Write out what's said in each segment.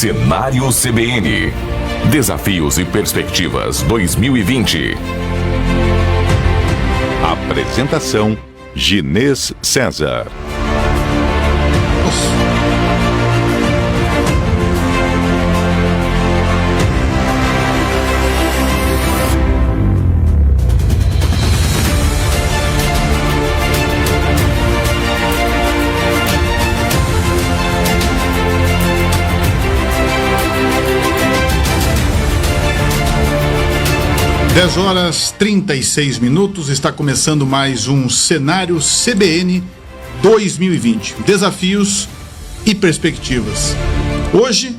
Cenário CBN. Desafios e Perspectivas 2020. Apresentação: Ginês César. 10h36, está começando mais um Cenário CBN 2020, Desafios e Perspectivas. Hoje,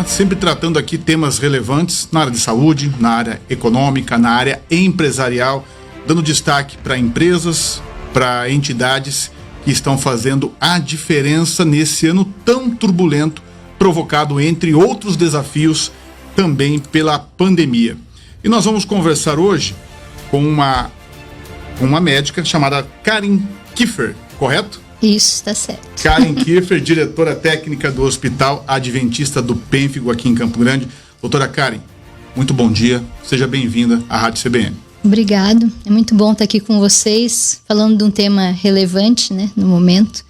sempre tratando aqui temas relevantes na área de saúde, na área econômica, na área empresarial, dando destaque para empresas, para entidades que estão fazendo a diferença nesse ano tão turbulento, provocado, entre outros desafios, também pela pandemia. E nós vamos conversar hoje com uma médica chamada Karen Kiefer, correto? Isso, está certo. Karen Kiefer, diretora técnica do Hospital Adventista do Pênfigo, aqui em Campo Grande. Doutora Karen, muito bom dia, seja bem-vinda à Rádio CBN. Obrigado, é muito bom estar aqui com vocês, falando de um tema relevante, no momento.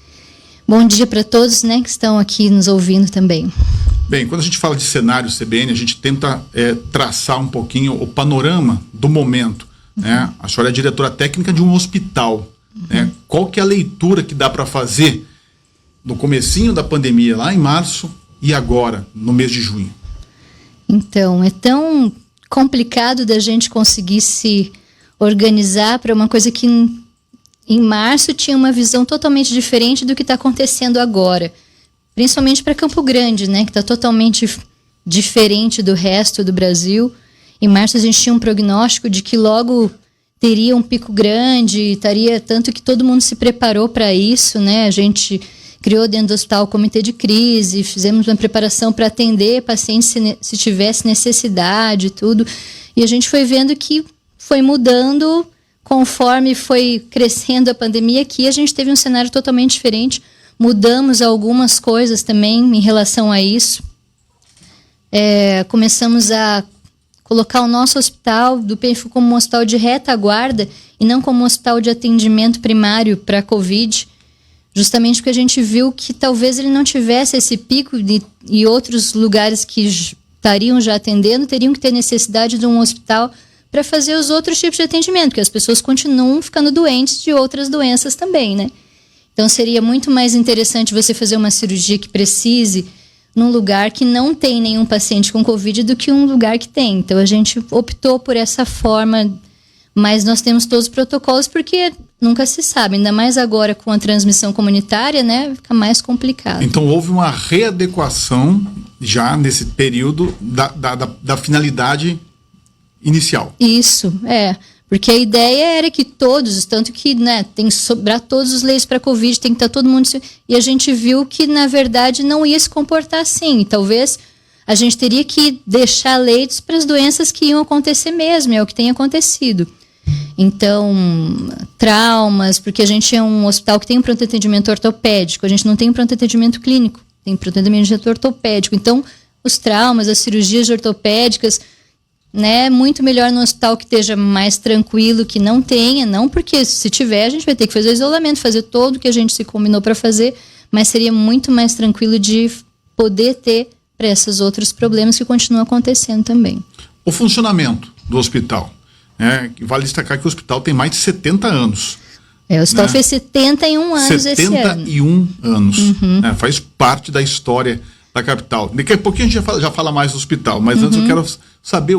Bom dia para todos, que estão aqui nos ouvindo também. Bem, quando a gente fala de cenário CBN, a gente tenta traçar um pouquinho o panorama do momento. A senhora é diretora técnica de um hospital. Qual que é a leitura que dá para fazer no comecinho da pandemia, lá em março, e agora, no mês de junho? Então, é tão complicado da gente conseguir se organizar para uma coisa que em março tinha uma visão totalmente diferente do que está acontecendo agora. Principalmente para Campo Grande, que está totalmente diferente do resto do Brasil. Em março a gente tinha um prognóstico de que logo teria um pico grande, tanto que todo mundo se preparou para isso, A gente criou dentro do hospital o comitê de crise, fizemos uma preparação para atender pacientes se tivesse necessidade e tudo. E a gente foi vendo que foi mudando conforme foi crescendo a pandemia, que a gente teve um cenário totalmente diferente. Mudamos algumas coisas também em relação a isso. Começamos a colocar o nosso hospital do Pênfigo como um hospital de retaguarda e não como um hospital de atendimento primário para a Covid, justamente porque a gente viu que talvez ele não tivesse esse pico e outros lugares que estariam já atendendo teriam que ter necessidade de um hospital para fazer os outros tipos de atendimento, porque as pessoas continuam ficando doentes de outras doenças também, Então, seria muito mais interessante você fazer uma cirurgia que precise num lugar que não tem nenhum paciente com Covid do que um lugar que tem. Então, a gente optou por essa forma, mas nós temos todos os protocolos porque nunca se sabe, ainda mais agora com a transmissão comunitária, fica mais complicado. Então, houve uma readequação já nesse período da finalidade inicial. Isso, Porque a ideia era que todos, tanto que tem que sobrar todos os leitos para Covid, tem que estar todo mundo... E a gente viu que, na verdade, não ia se comportar assim. E talvez a gente teria que deixar leitos para as doenças que iam acontecer mesmo, é o que tem acontecido. Então, traumas, porque a gente é um hospital que tem um pronto atendimento ortopédico, a gente não tem um pronto atendimento clínico, tem pronto atendimento ortopédico. Então, os traumas, as cirurgias ortopédicas... muito melhor no hospital que esteja mais tranquilo, que não tenha, não porque se tiver a gente vai ter que fazer isolamento, fazer todo o que a gente se combinou para fazer, mas seria muito mais tranquilo de poder ter para esses outros problemas que continuam acontecendo também. O funcionamento do hospital, vale destacar que o hospital tem mais de 70 anos. O hospital fez 71 anos esse ano. 71 anos, faz parte da história da capital. Daqui a pouquinho a gente já fala mais do hospital, mas antes eu quero saber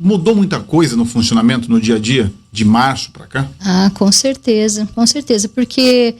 mudou muita coisa no funcionamento, no dia a dia, de março para cá? Com certeza, porque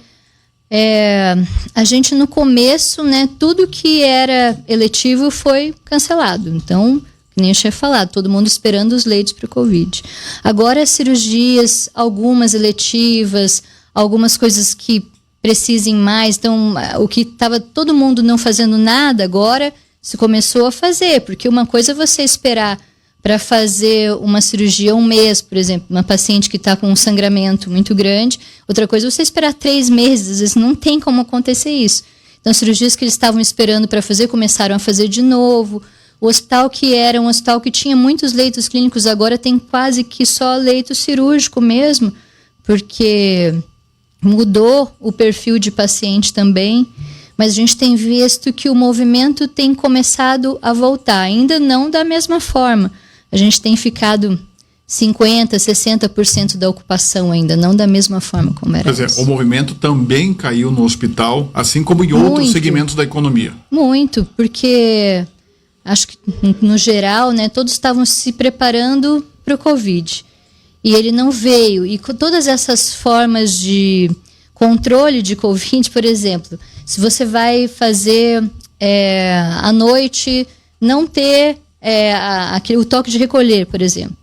a gente no começo, tudo que era eletivo foi cancelado, então, que nem eu tinha falado, todo mundo esperando os leitos para o Covid. Agora as cirurgias, algumas eletivas, algumas coisas que precisem mais, então o que estava todo mundo não fazendo nada, agora se começou a fazer, porque uma coisa é você esperar para fazer uma cirurgia um mês, por exemplo, uma paciente que está com um sangramento muito grande. Outra coisa é você esperar 3 meses, às vezes não tem como acontecer isso. Então, cirurgias que eles estavam esperando para fazer, começaram a fazer de novo. O hospital que era um hospital que tinha muitos leitos clínicos, agora tem quase que só leito cirúrgico mesmo, porque mudou o perfil de paciente também. Mas a gente tem visto que o movimento tem começado a voltar, ainda não da mesma forma. A gente tem ficado 50%, 60% da ocupação ainda, não da mesma forma como era antes. O movimento também caiu no hospital, assim como em outros segmentos da economia. Muito, porque acho que no geral, né, todos estavam se preparando para o Covid. E ele não veio. E com todas essas formas de controle de Covid, por exemplo, se você vai fazer à noite, não ter o toque de recolher, por exemplo,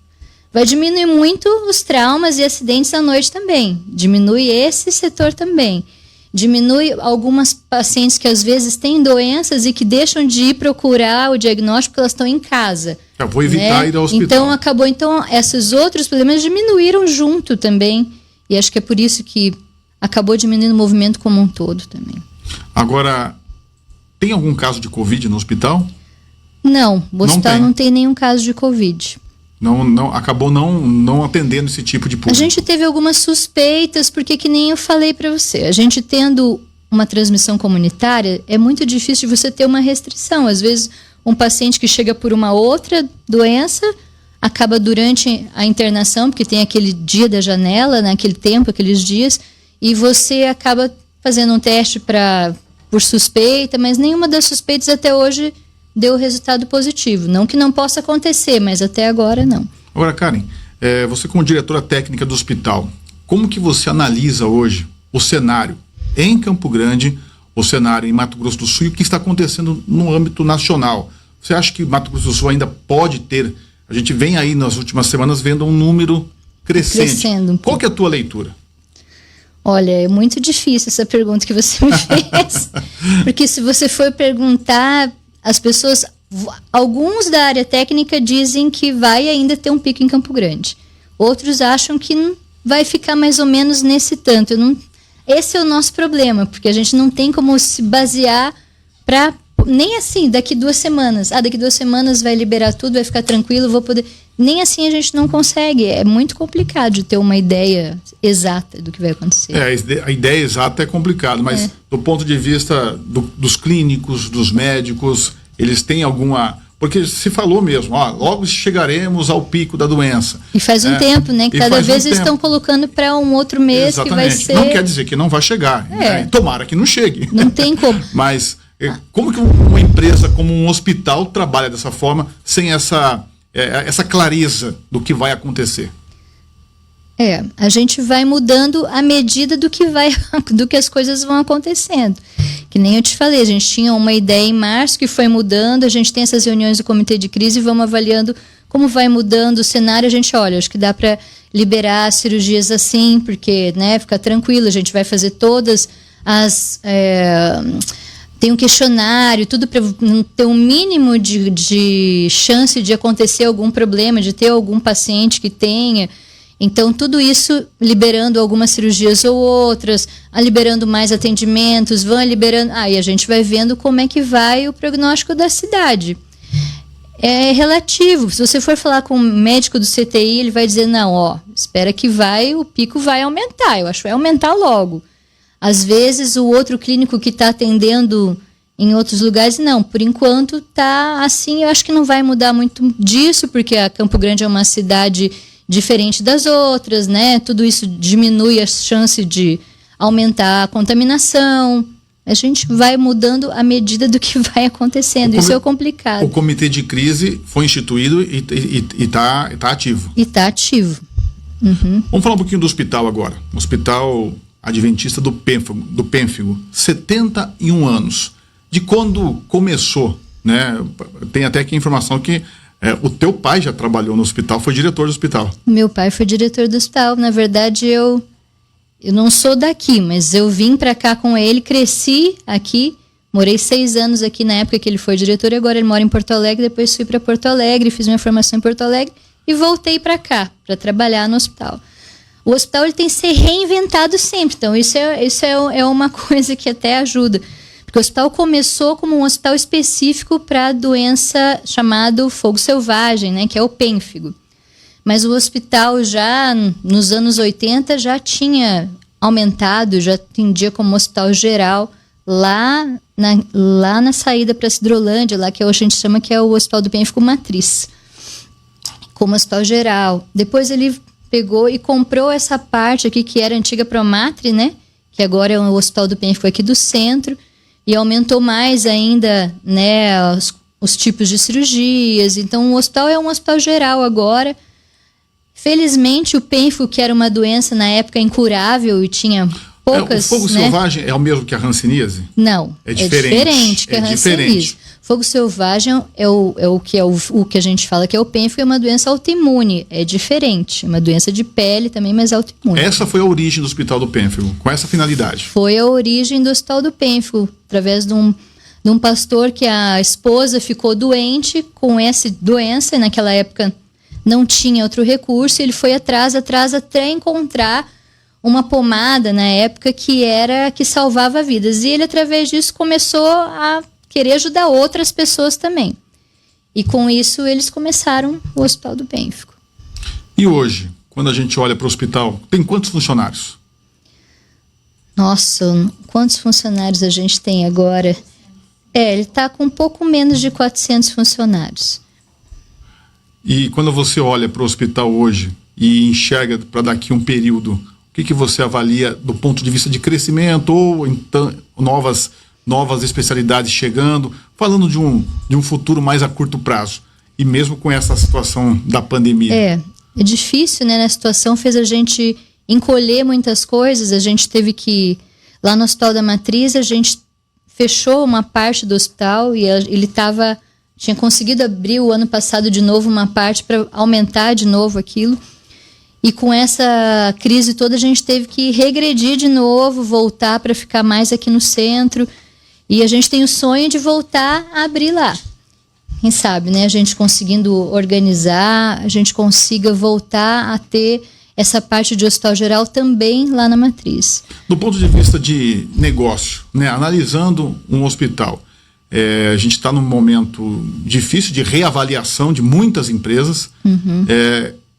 vai diminuir muito os traumas e acidentes à noite também. Diminui esse setor também. Diminui algumas pacientes que às vezes têm doenças e que deixam de ir procurar o diagnóstico porque elas estão em casa. Já vou evitar ir ao hospital. Então esses outros problemas diminuíram junto também. E acho que é por isso que acabou diminuindo o movimento como um todo também. Agora, tem algum caso de Covid no hospital? Não, o hospital não tem nenhum caso de Covid. Acabou não atendendo esse tipo de público. A gente teve algumas suspeitas, porque que nem eu falei para você, a gente tendo uma transmissão comunitária, é muito difícil de você ter uma restrição. Às vezes, um paciente que chega por uma outra doença, acaba durante a internação, porque tem aquele dia da janela, né, aquele tempo, aqueles dias, e você acaba fazendo um teste por suspeita, mas nenhuma das suspeitas até hoje deu resultado positivo. Não que não possa acontecer, mas até agora não. Agora, Karen, você como diretora técnica do hospital, como que você analisa hoje o cenário em Campo Grande, o cenário em Mato Grosso do Sul e o que está acontecendo no âmbito nacional? Você acha que Mato Grosso do Sul ainda pode ter... A gente vem aí nas últimas semanas vendo um número crescente. Crescendo. Qual que é a tua leitura? Olha, é muito difícil essa pergunta que você me fez. Porque se você for perguntar... As pessoas, alguns da área técnica dizem que vai ainda ter um pico em Campo Grande. Outros acham que vai ficar mais ou menos nesse tanto. Esse é o nosso problema, porque a gente não tem como se basear para... Nem assim, daqui 2 semanas. Daqui 2 semanas vai liberar tudo, vai ficar tranquilo, vou poder... Nem assim a gente não consegue. É muito complicado de ter uma ideia exata do que vai acontecer. A ideia exata é complicado, mas do ponto de vista dos clínicos, dos médicos, eles têm alguma... Porque se falou mesmo, logo chegaremos ao pico da doença. E faz um tempo, né? Que cada vez eles estão colocando para um outro mês. Exatamente. Que vai ser... Não quer dizer que não vai chegar. Tomara que não chegue. Não tem como. Mas como que uma empresa como um hospital trabalha dessa forma, sem essa clareza do que vai acontecer? A gente vai mudando à medida do que as coisas vão acontecendo. Que nem eu te falei, a gente tinha uma ideia em março que foi mudando, a gente tem essas reuniões do comitê de crise e vamos avaliando como vai mudando o cenário. A gente, acho que dá para liberar cirurgias assim, porque, né, fica tranquilo, a gente vai fazer todas as... tem um questionário, tudo para ter um mínimo de chance de acontecer algum problema, de ter algum paciente que tenha. Então, tudo isso liberando algumas cirurgias ou outras, liberando mais atendimentos, vão liberando... e a gente vai vendo como é que vai o prognóstico da cidade. É relativo. Se você for falar com o médico do CTI, ele vai dizer, não, espera que o pico vai aumentar. Eu acho que vai aumentar logo. Às vezes, o outro clínico que está atendendo em outros lugares, não. Por enquanto, está assim. Eu acho que não vai mudar muito disso, porque a Campo Grande é uma cidade diferente das outras, né? Tudo isso diminui a chance de aumentar a contaminação. A gente vai mudando à medida do que vai acontecendo. Isso é complicado. O comitê de crise foi instituído e está ativo. E está ativo. Uhum. Vamos falar um pouquinho do hospital agora. O Hospital Adventista do Pênfigo, 71 anos. De quando começou, né? Tem até aqui a informação que o teu pai já trabalhou no hospital, foi diretor do hospital. Meu pai foi diretor do hospital. Na verdade, eu não sou daqui, mas eu vim para cá com ele, cresci aqui, morei 6 anos aqui na época que ele foi diretor, e agora ele mora em Porto Alegre. Depois fui para Porto Alegre, fiz minha formação em Porto Alegre e voltei para cá, para trabalhar no hospital. O hospital ele tem que ser reinventado sempre, então isso é uma coisa que até ajuda. Porque o hospital começou como um hospital específico para a doença chamada fogo selvagem, né, que é o pênfigo. Mas o hospital já nos anos 80 já tinha aumentado, já atendia como hospital geral lá na saída para a Cidrolândia, lá que a gente chama que é o Hospital do Pênfigo Matriz, como hospital geral. Depois ele pegou e comprou essa parte aqui que era a antiga Promatri, né, que agora é o Hospital do Pênfigo aqui do centro, e aumentou mais ainda, né, os tipos de cirurgias. Então o hospital é um hospital geral agora. Felizmente o pênfigo, que era uma doença na época incurável e tinha poucas... O fogo selvagem é o mesmo que a hanseníase? Não, é diferente que a hanseníase. Fogo selvagem é o que a gente fala que é o pênfigo, é uma doença autoimune, é diferente, uma doença de pele também, mas autoimune. Essa foi a origem do Hospital do Pênfigo, com essa finalidade? Foi a origem do Hospital do Pênfigo, através de um pastor que a esposa ficou doente com essa doença, e naquela época não tinha outro recurso, e ele foi atrás até encontrar uma pomada na época que salvava vidas. E ele, através disso, começou a querer ajudar outras pessoas também. E com isso eles começaram o Hospital do Pênfigo. E hoje, quando a gente olha para o hospital, tem quantos funcionários? Nossa, quantos funcionários a gente tem agora? Ele está com um pouco menos de 400 funcionários. E quando você olha para o hospital hoje e enxerga para daqui um período, o que você avalia do ponto de vista de crescimento ou então novas especialidades chegando, falando de um futuro mais a curto prazo, e mesmo com essa situação da pandemia? É difícil, né? Na situação fez a gente encolher muitas coisas. A gente teve que, lá no Hospital da Matriz, a gente fechou uma parte do hospital e ele tinha conseguido abrir o ano passado de novo uma parte para aumentar de novo aquilo. E com essa crise toda a gente teve que regredir de novo, voltar para ficar mais aqui no centro. E a gente tem o sonho de voltar a abrir lá. Quem sabe, né? A gente conseguindo organizar, a gente consiga voltar a ter essa parte de hospital geral também lá na Matriz. Do ponto de vista de negócio, né? Analisando um hospital, a gente está num momento difícil de reavaliação de muitas empresas. Uhum.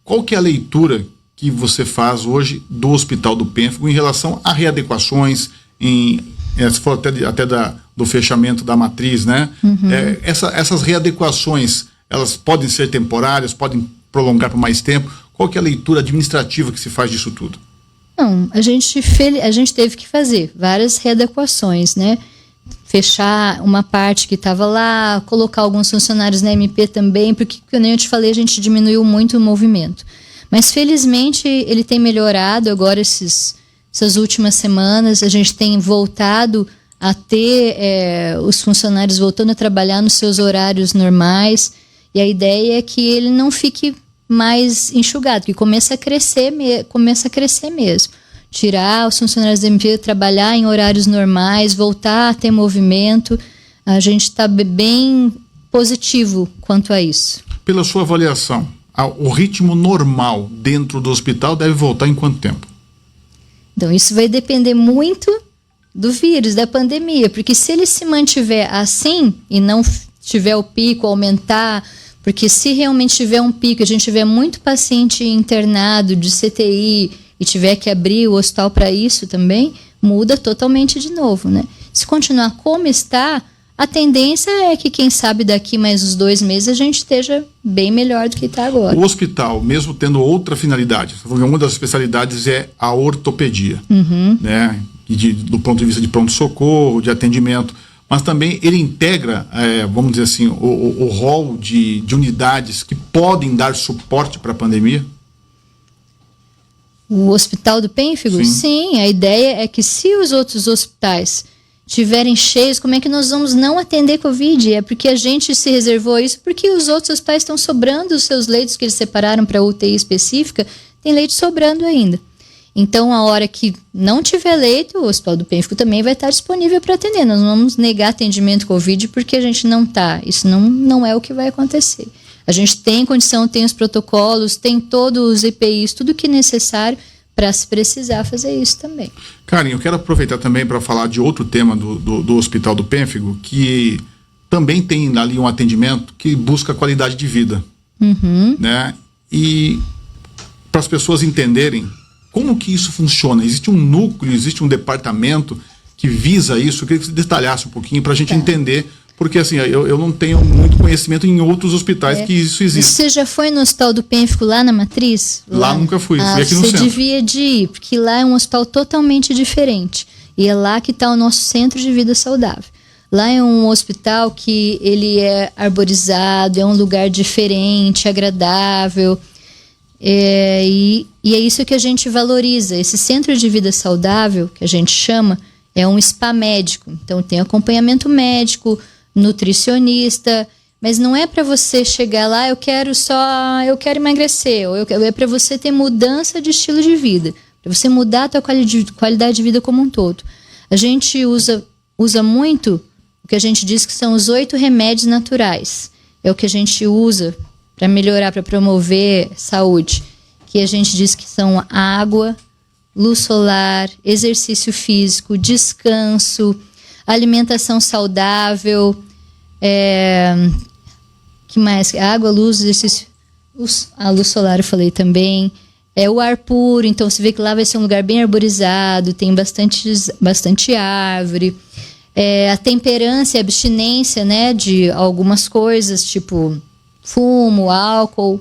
Qual que é a leitura que você faz hoje do Hospital do Pênfigo em relação a readequações, se for até do fechamento da matriz, né? Uhum. Essas readequações, elas podem ser temporárias, podem prolongar por mais tempo. Qual que é a leitura administrativa que se faz disso tudo? Não, a gente teve que fazer várias readequações, né? Fechar uma parte que estava lá, colocar alguns funcionários na MP também, porque, como eu te falei, a gente diminuiu muito o movimento. Mas, felizmente, ele tem melhorado agora essas últimas semanas. A gente tem voltado a ter os funcionários voltando a trabalhar nos seus horários normais. E a ideia é que ele não fique mais enxugado, que comece a crescer mesmo. Tirar os funcionários da MP, trabalhar em horários normais, voltar a ter movimento. A gente está bem positivo quanto a isso. Pela sua avaliação, o ritmo normal dentro do hospital deve voltar em quanto tempo? Então, isso vai depender muito do vírus, da pandemia, porque se ele se mantiver assim e não tiver o pico, aumentar, porque se realmente tiver um pico, a gente tiver muito paciente internado de CTI e tiver que abrir o hospital para isso também, muda totalmente de novo, né? Se continuar como está, a tendência é que, quem sabe, daqui mais uns 2 meses a gente esteja bem melhor do que está agora. O hospital, mesmo tendo outra finalidade, uma das especialidades é a ortopedia, uhum, né? E do ponto de vista de pronto-socorro, de atendimento, mas também ele integra, vamos dizer assim, o rol de unidades que podem dar suporte para a pandemia? O Hospital do Pênfigo? Sim, a ideia é que, se os outros hospitais estiverem cheios, como é que nós vamos não atender Covid? É porque a gente se reservou isso, porque os outros hospitais estão sobrando os seus leitos que eles separaram para UTI específica, tem leite sobrando ainda. Então, a hora que não tiver leito, o Hospital do Pênfigo também vai estar disponível para atender. Nós não vamos negar atendimento Covid porque a gente não está. Isso não é o que vai acontecer. A gente tem condição, tem os protocolos, tem todos os EPIs, tudo que é necessário para se precisar fazer isso também. Karen, eu quero aproveitar também para falar de outro tema do Hospital do Pênfigo, que também tem ali um atendimento que busca qualidade de vida. Né? E para as pessoas entenderem como que isso funciona, existe um núcleo, existe um departamento que visa isso. Eu queria que você detalhasse um pouquinho para a gente entender, porque assim, eu não tenho muito conhecimento em outros hospitais que isso existe. Você já foi no Hospital do Pênfigo lá na Matriz? Lá nunca fui, fui aqui no centro. Você devia de ir, porque lá é um hospital totalmente diferente. E é lá que está o nosso centro de vida saudável. Lá é um hospital que ele é arborizado, é um lugar diferente, agradável. E é isso que a gente valoriza. Esse centro de vida saudável, que a gente chama, é um spa médico. Então tem acompanhamento médico, nutricionista, mas não é para você chegar lá, eu quero emagrecer, ou é para você ter mudança de estilo de vida, para você mudar a tua qualidade de vida como um todo. A gente usa muito o que a gente diz que são os 8 remédios naturais. É o que a gente usa para melhorar, para promover saúde, que a gente diz que são água, luz solar, exercício físico, descanso, alimentação saudável, que mais? Água, luz, exercício, a luz solar eu falei também, o ar puro. Então você vê que lá vai ser um lugar bem arborizado, tem bastante árvore, a temperança e a abstinência, né, de algumas coisas, tipo fumo, álcool,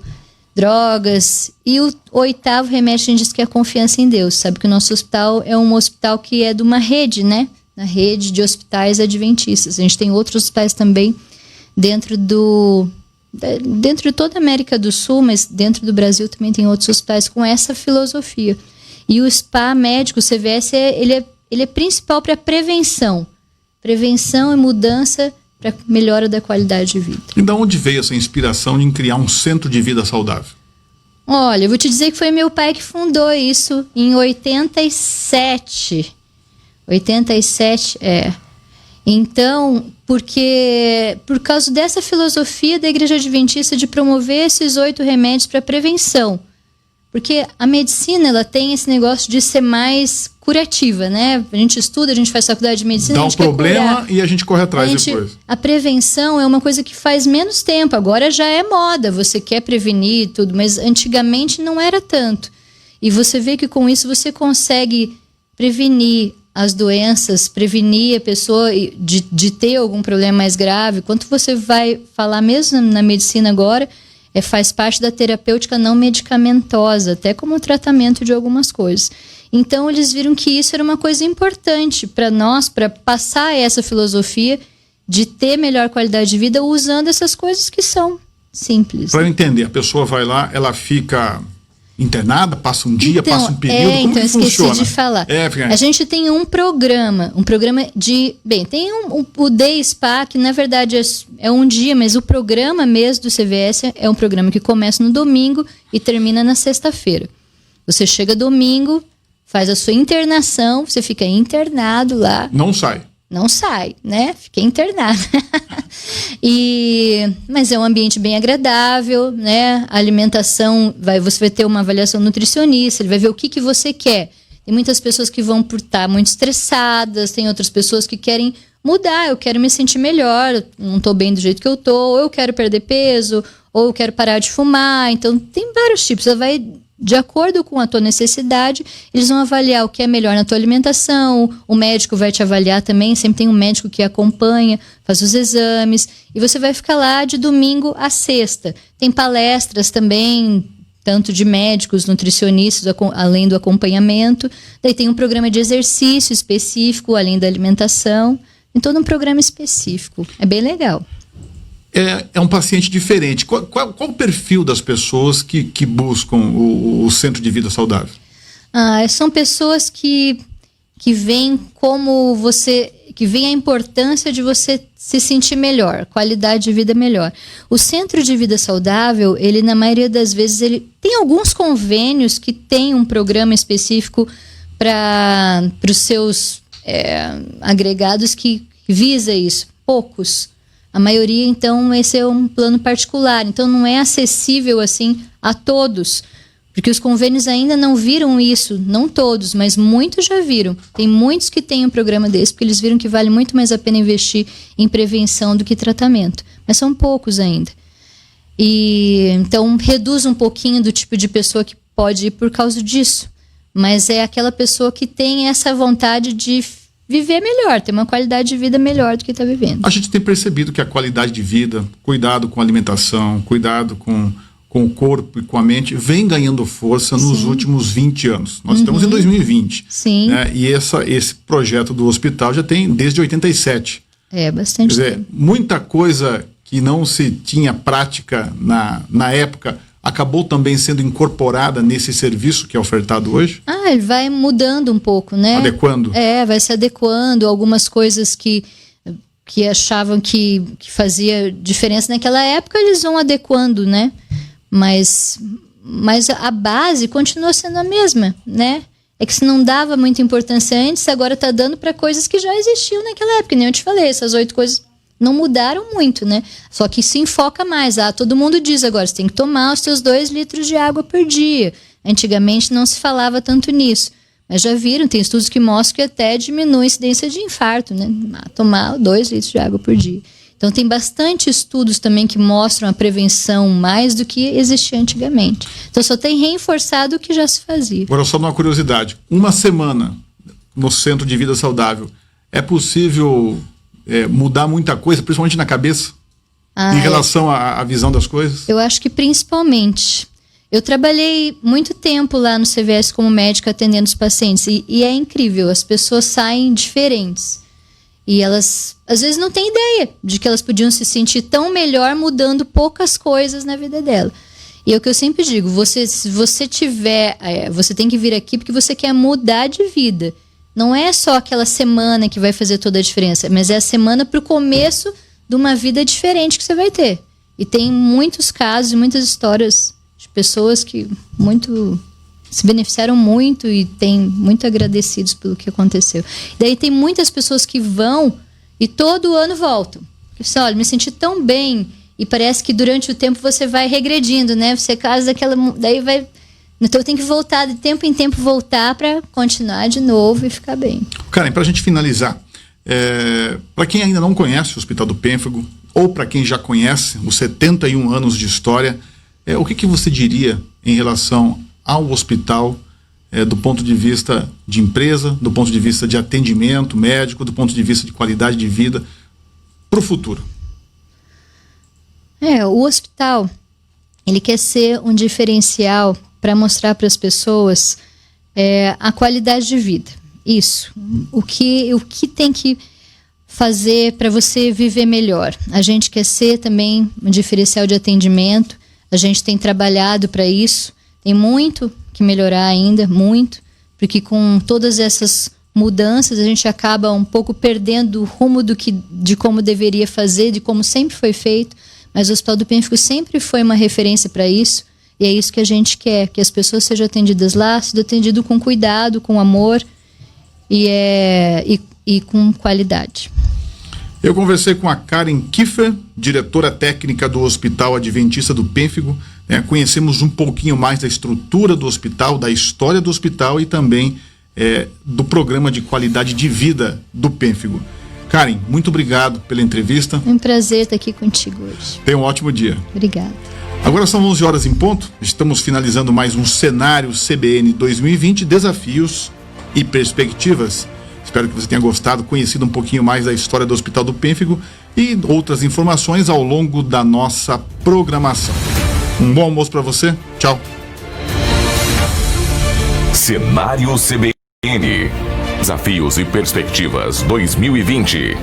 drogas. E o 8º remédio, a gente diz que é a confiança em Deus. Sabe que o nosso hospital é um hospital que é de uma rede, né? Na rede de hospitais adventistas. A gente tem outros hospitais também dentro de toda a América do Sul, mas dentro do Brasil também tem outros hospitais com essa filosofia. E o spa médico, o CVS, ele é principal para prevenção. Prevenção e mudança para melhora da qualidade de vida. E de onde veio essa inspiração em criar um centro de vida saudável? Olha, eu vou te dizer que foi meu pai que fundou isso em 87. 87, Então, por causa dessa filosofia da Igreja Adventista de promover esses 8 remédios para prevenção. Porque a medicina, ela tem esse negócio de ser mais curativa, né? A gente estuda, a gente faz faculdade de medicina, dá a gente um problema e a gente corre atrás depois. A prevenção é uma coisa que faz menos tempo. Agora já é moda, você quer prevenir tudo, mas antigamente não era tanto. E você vê que com isso você consegue prevenir as doenças, prevenir a pessoa de ter algum problema mais grave. Quanto você vai falar mesmo na medicina agora, faz parte da terapêutica não medicamentosa, até como tratamento de algumas coisas. Então eles viram que isso era uma coisa importante para nós, para passar essa filosofia de ter melhor qualidade de vida usando essas coisas que são simples. Para eu entender, a pessoa vai lá, ela fica internada, passa um dia, passa um período, como que funciona? Esqueci de falar. A gente tem um programa de... Bem, tem o Day Spa, que na verdade é um dia, mas o programa mesmo do CVS é um programa que começa no domingo e termina na sexta-feira. Você chega domingo, faz a sua internação, você fica internado lá. Não sai, né? Fiquei internada. Mas é um ambiente bem agradável, né? A alimentação, você vai ter uma avaliação nutricionista, ele vai ver o que você quer. Tem muitas pessoas que vão por estar muito estressadas, tem outras pessoas que querem mudar, eu quero me sentir melhor, não estou bem do jeito que eu estou, ou eu quero perder peso, ou eu quero parar de fumar. Então, tem vários tipos, você vai... De acordo com a tua necessidade, eles vão avaliar o que é melhor na tua alimentação, o médico vai te avaliar também, sempre tem um médico que acompanha, faz os exames, e você vai ficar lá de domingo a sexta. Tem palestras também, tanto de médicos, nutricionistas, além do acompanhamento. Daí tem um programa de exercício específico, além da alimentação. Tem todo um programa específico. É bem legal. É um paciente diferente. Qual o perfil das pessoas que buscam o centro de vida saudável? São pessoas que veem que veem a importância de você se sentir melhor, qualidade de vida melhor. O centro de vida saudável, ele na maioria das vezes, ele tem alguns convênios que tem um programa específico para os seus agregados que visa isso. Poucos. A maioria, então, esse é um plano particular. Então, não é acessível, assim, a todos. Porque os convênios ainda não viram isso, não todos, mas muitos já viram. Tem muitos que têm um programa desse, porque eles viram que vale muito mais a pena investir em prevenção do que tratamento. Mas são poucos ainda. E então reduz um pouquinho do tipo de pessoa que pode ir por causa disso. Mas é aquela pessoa que tem essa vontade de viver melhor, ter uma qualidade de vida melhor do que está vivendo. A gente tem percebido que a qualidade de vida, cuidado com a alimentação, cuidado com o corpo e com a mente, vem ganhando força nos últimos 20 anos. Nós estamos em 2020. Sim. Né? E esse projeto do hospital já tem desde 87. É, bastante Quer dizer, tempo. muita coisa que não se tinha prática na época acabou também sendo incorporada nesse serviço que é ofertado hoje? Ele vai mudando um pouco, né? Adequando? Vai se adequando. Algumas coisas que achavam que fazia diferença naquela época, eles vão adequando, né? Mas a base continua sendo a mesma, né? É que se não dava muita importância antes, agora está dando para coisas que já existiam naquela época. Nem eu te falei, essas 8 coisas não mudaram muito, né? Só que se enfoca mais. Todo mundo diz agora, você tem que tomar os seus 2 litros de água por dia. Antigamente não se falava tanto nisso. Mas já viram, tem estudos que mostram que até diminui a incidência de infarto, né? Tomar 2 litros de água por dia. Então tem bastante estudos também que mostram a prevenção mais do que existia antigamente. Então só tem reforçado o que já se fazia. Agora só uma curiosidade, uma semana no Centro de Vida Saudável, é possível mudar muita coisa, principalmente na cabeça, em relação à visão das coisas? Eu acho que principalmente. Eu trabalhei muito tempo lá no CVS como médica atendendo os pacientes e é incrível, as pessoas saem diferentes. E elas, às vezes, não têm ideia de que elas podiam se sentir tão melhor mudando poucas coisas na vida dela. E é o que eu sempre digo, se você tiver, você tem que vir aqui porque você quer mudar de vida. Não é só aquela semana que vai fazer toda a diferença, mas é a semana para o começo de uma vida diferente que você vai ter. E tem muitos casos, muitas histórias de pessoas que se beneficiaram muito e têm muito agradecidos pelo que aconteceu. Daí tem muitas pessoas que vão e todo ano voltam. Você olha, me senti tão bem e parece que durante o tempo você vai regredindo, né? Você casa aquela, daí vai, então tem que voltar de tempo em tempo voltar para continuar de novo e ficar bem. Karen, para a gente finalizar, para quem ainda não conhece o Hospital do Pênfago ou para quem já conhece os 71 anos de história, o que você diria em relação ao hospital, do ponto de vista de empresa, do ponto de vista de atendimento médico, do ponto de vista de qualidade de vida, para o futuro? O hospital, ele quer ser um diferencial para mostrar para as pessoas a qualidade de vida. Isso. O que tem que fazer para você viver melhor. A gente quer ser também um diferencial de atendimento. A gente tem trabalhado para isso. Tem muito que melhorar ainda, muito, porque com todas essas mudanças a gente acaba um pouco perdendo o rumo de como deveria fazer, de como sempre foi feito, mas o Hospital do Pênfago sempre foi uma referência para isso, e é isso que a gente quer, que as pessoas sejam atendidas lá, sejam atendidas com cuidado, com amor e com qualidade. Eu conversei com a Karen Kiefer, diretora técnica do Hospital Adventista do Pênfago. Conhecemos um pouquinho mais da estrutura do hospital, da história do hospital e também do programa de qualidade de vida do Pênfago. Karen, muito obrigado pela entrevista. É um prazer estar aqui contigo hoje. Tenha um ótimo dia. Obrigada. Agora são 11 horas em ponto. Estamos finalizando mais um cenário CBN 2020, desafios e perspectivas. Espero que você tenha gostado, conhecido um pouquinho mais da história do Hospital do Pênfago e outras informações ao longo da nossa programação. Um bom almoço para você. Tchau. Cenário CBN. Desafios e perspectivas 2020.